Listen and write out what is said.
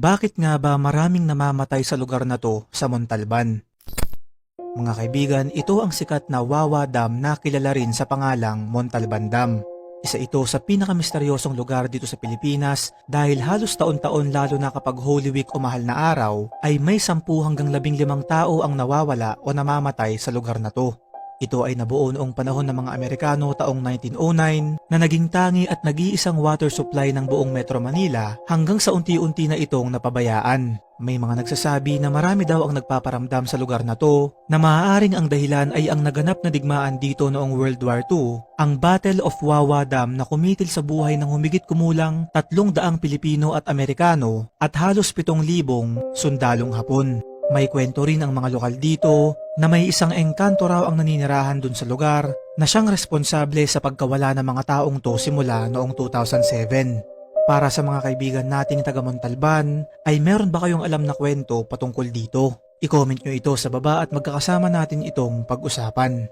Bakit nga ba maraming namamatay sa lugar na to sa Montalban? Mga kaibigan, ito ang sikat na Wawa Dam na kilala rin sa pangalang Montalban Dam. Isa ito sa pinakamisteryosong lugar dito sa Pilipinas dahil halos taon-taon lalo na kapag Holy Week o mahal na araw ay may 10 hanggang 15 tao ang nawawala o namamatay sa lugar na to. Ito ay nabuo noong panahon ng mga Amerikano taong 1909 na naging tangi at nag-iisang water supply ng buong Metro Manila hanggang sa unti-unti na itong napabayaan. May mga nagsasabi na marami daw ang nagpaparamdam sa lugar na to na maaaring ang dahilan ay ang naganap na digmaan dito noong World War II, ang Battle of Wawa Dam na kumitil sa buhay ng humigit kumulang 300 Pilipino at Amerikano at halos 7,000 sundalong Hapon. May kwento rin ang mga lokal dito na may isang engkanto raw ang naninirahan dun sa lugar na siyang responsable sa pagkawala ng mga taong to simula noong 2007. Para sa mga kaibigan nating taga Montalban, ay meron ba kayong alam na kwento patungkol dito? I-comment nyo ito sa baba at magkakasama natin itong pag-usapan.